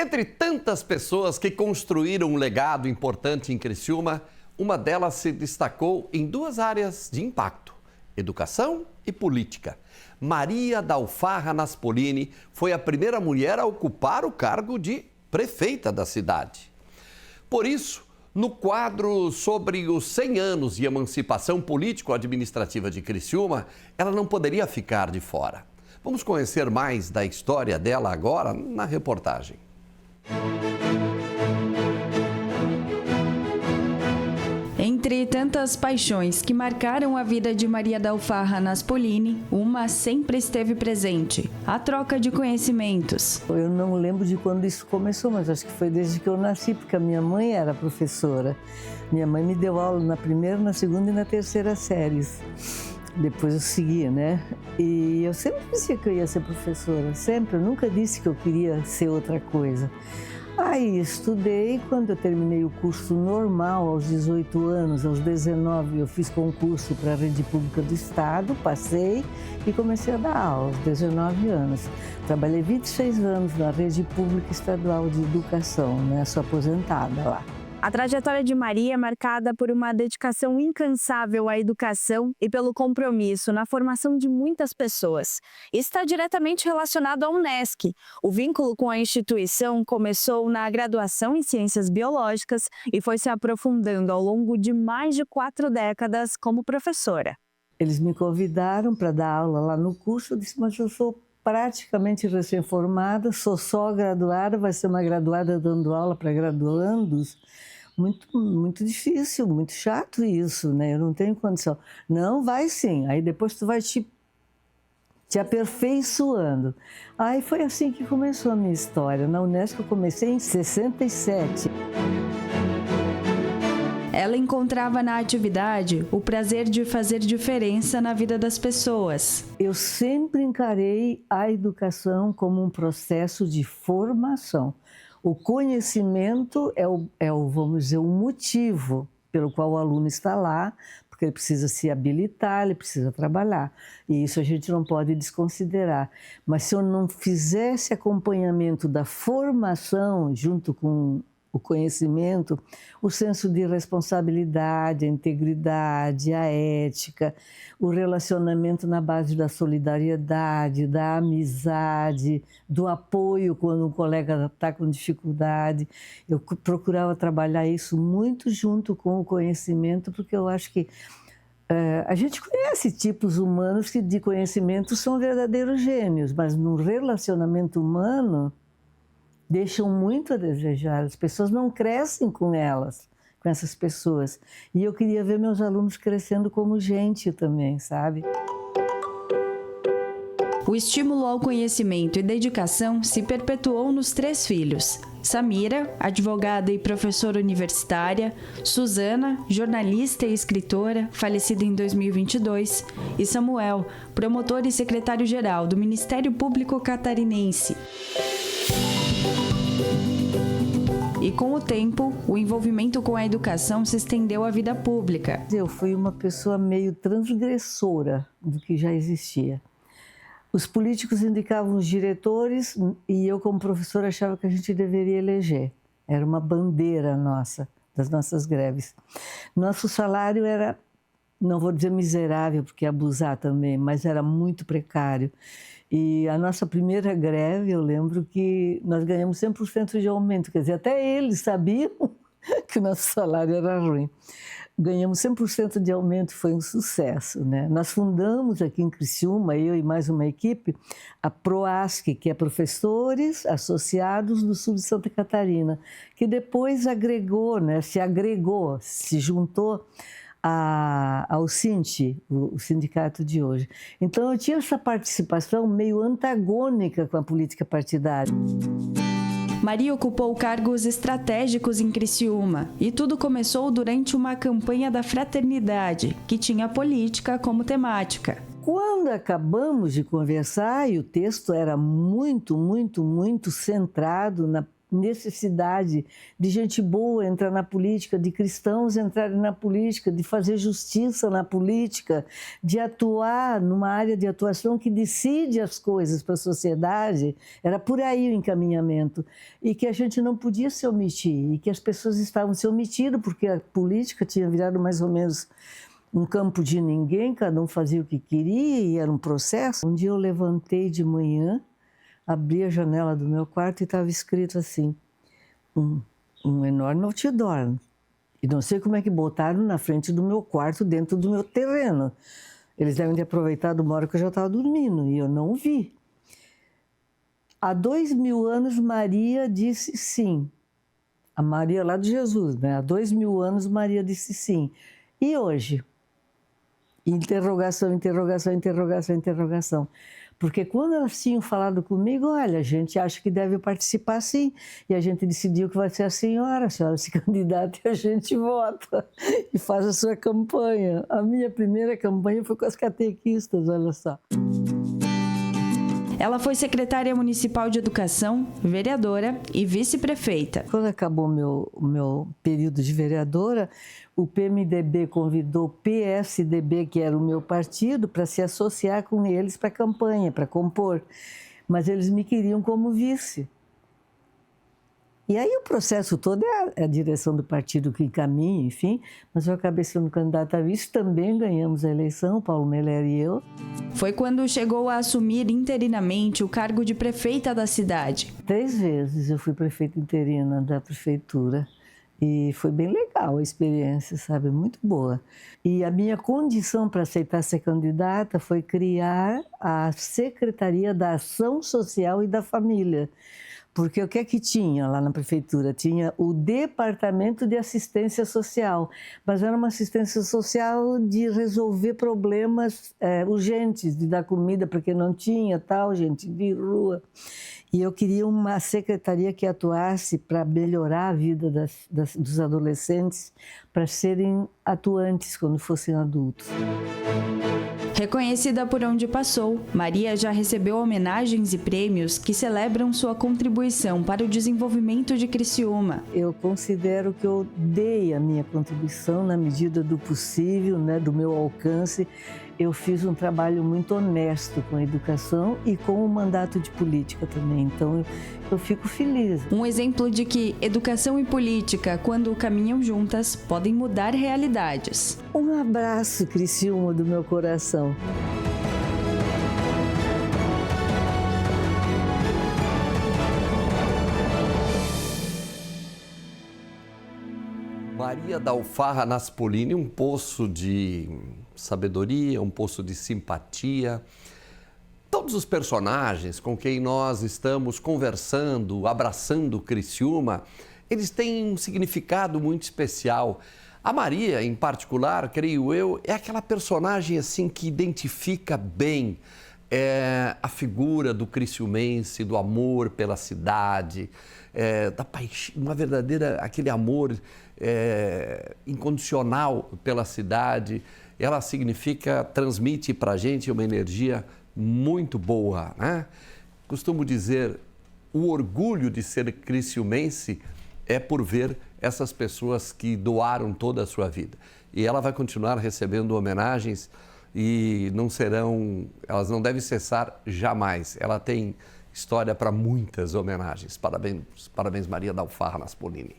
Entre tantas pessoas que construíram um legado importante em Criciúma, uma delas se destacou em duas áreas de impacto: educação e política. Maria da Alfarra Naspolini foi a primeira mulher a ocupar o cargo de prefeita da cidade. Por isso, no quadro sobre os 100 anos de emancipação político-administrativa de Criciúma, ela não poderia ficar de fora. Vamos conhecer mais da história dela agora na reportagem. Entre tantas paixões que marcaram a vida de Maria da Alfarra Naspolini, uma sempre esteve presente: a troca de conhecimentos. Eu não lembro de quando isso começou, mas acho que foi desde que eu nasci, porque a minha mãe era professora. Minha mãe me deu aula na primeira, na segunda e na terceira séries. Depois eu segui, né? E eu sempre dizia que eu ia ser professora, sempre. Eu nunca disse que eu queria ser outra coisa. Aí estudei, quando eu terminei o curso normal, aos 18 anos, aos 19, eu fiz concurso para a Rede Pública do Estado, passei e comecei a dar aula aos 19 anos. Trabalhei 26 anos na Rede Pública Estadual de Educação, né? Sou aposentada lá. A trajetória de Maria é marcada por uma dedicação incansável à educação e pelo compromisso na formação de muitas pessoas. Está diretamente relacionado à Unesc. O vínculo com a instituição começou na graduação em Ciências Biológicas e foi se aprofundando ao longo de mais de 4 décadas como professora. Eles me convidaram para dar aula lá no curso, eu disse, mas eu sou praticamente recém-formada, sou só graduada, vai ser uma graduada dando aula para graduandos. Muito difícil, muito chato isso, né? Eu não tenho condição. Não, vai sim. Aí depois tu vai te aperfeiçoando. Aí foi assim que começou a minha história. Na Unesc eu comecei em 67. Ela encontrava na atividade o prazer de fazer diferença na vida das pessoas. Eu sempre encarei a educação como um processo de formação. O conhecimento vamos dizer, o motivo pelo qual o aluno está lá, porque ele precisa se habilitar, ele precisa trabalhar. E isso a gente não pode desconsiderar. Mas se eu não fizesse acompanhamento da formação junto com o conhecimento, o senso de responsabilidade, a integridade, a ética, o relacionamento na base da solidariedade, da amizade, do apoio quando um colega está com dificuldade. Eu procurava trabalhar isso muito junto com o conhecimento, porque eu acho que a gente conhece tipos humanos que de conhecimento são verdadeiros gênios, mas no relacionamento humano deixam muito a desejar. As pessoas não crescem com elas, com essas pessoas. E eu queria ver meus alunos crescendo como gente também, sabe? O estímulo ao conhecimento e dedicação se perpetuou nos 3 filhos: Samira, advogada e professora universitária; Suzana, jornalista e escritora, falecida em 2022; e Samuel, promotor e secretário-geral do Ministério Público Catarinense. E com o tempo, o envolvimento com a educação se estendeu à vida pública. Eu fui uma pessoa meio transgressora do que já existia. Os políticos indicavam os diretores e eu, como professora, achava que a gente deveria eleger. Era uma bandeira nossa, das nossas greves. Nosso salário era, não vou dizer miserável, porque abusar também, mas era muito precário. E a nossa primeira greve, eu lembro que nós ganhamos 100% de aumento. Quer dizer, até eles sabiam que o nosso salário era ruim. Ganhamos 100% de aumento, foi um sucesso, né? Nós fundamos aqui em Criciúma, eu e mais uma equipe, a PROASC, que é Professores Associados do Sul de Santa Catarina, que depois agregou, né? Se juntou ao SINT, o sindicato de hoje. Então eu tinha essa participação meio antagônica com a política partidária. Maria ocupou cargos estratégicos em Criciúma e tudo começou durante uma campanha da fraternidade, que tinha política como temática. Quando acabamos de conversar, e o texto era muito centrado necessidade de gente boa entrar na política, de cristãos entrarem na política, de fazer justiça na política, de atuar numa área de atuação que decide as coisas para a sociedade. Era por aí o encaminhamento. E que a gente não podia se omitir, e que as pessoas estavam se omitindo, porque a política tinha virado mais ou menos um campo de ninguém, cada um fazia o que queria e era um processo. Um dia eu levantei de manhã, abri a janela do meu quarto e estava escrito assim, um enorme outdoor. E não sei como é que botaram na frente do meu quarto, dentro do meu terreno. Eles devem ter aproveitado uma hora que eu já estava dormindo e eu não vi. Há 2000 anos, Maria disse sim. A Maria lá de Jesus, né? Há 2000 anos, Maria disse sim. E hoje? Interrogação, interrogação, interrogação, interrogação. Porque quando elas tinham falado comigo, olha, a gente acha que deve participar sim, e a gente decidiu que vai ser a senhora se candidata e a gente vota e faz a sua campanha. A minha primeira campanha foi com as catequistas, olha só. Ela foi secretária municipal de educação, vereadora e vice-prefeita. Quando acabou o meu período de vereadora, o PMDB convidou o PSDB, que era o meu partido, para se associar com eles para a campanha, para compor. Mas eles me queriam como vice. E aí o processo todo é a direção do partido que encaminha, enfim. Mas eu acabei sendo candidata a vice, também ganhamos a eleição, Paulo Meller e eu. Foi quando chegou a assumir interinamente o cargo de prefeita da cidade. 3 vezes eu fui prefeita interina da prefeitura. E foi bem legal a experiência, sabe? Muito boa. E a minha condição para aceitar ser candidata foi criar a Secretaria da Ação Social e da Família. Porque o que é que tinha lá na prefeitura? Tinha o Departamento de Assistência Social, mas era uma assistência social de resolver problemas urgentes, de dar comida para quem não tinha, tal, gente de rua. E eu queria uma secretaria que atuasse para melhorar a vida dos adolescentes, para serem atuantes quando fossem adultos. Reconhecida por onde passou, Maria já recebeu homenagens e prêmios que celebram sua contribuição para o desenvolvimento de Criciúma. Eu considero que eu dei a minha contribuição na medida do possível, né, do meu alcance. Eu fiz um trabalho muito honesto com a educação e com o mandato de política também, então eu fico feliz. Um exemplo de que educação e política, quando caminham juntas, podem mudar realidades. Um abraço, Criciúma, do meu coração. Maria da Alfarra Naspolini, um poço de sabedoria, um poço de simpatia. Todos os personagens com quem nós estamos conversando, abraçando Criciúma, eles têm um significado muito especial. A Maria, em particular, creio eu, é aquela personagem assim que identifica bem a figura do criciumense, do amor pela cidade, da paixão, uma verdadeira, aquele amor incondicional pela cidade. Ela significa, transmite para a gente uma energia muito boa, né? Costumo dizer, o orgulho de ser criciumense é por ver essas pessoas que doaram toda a sua vida. E ela vai continuar recebendo homenagens e elas não devem cessar jamais. Ela tem história para muitas homenagens. Parabéns, Maria da Alfarra Naspolini.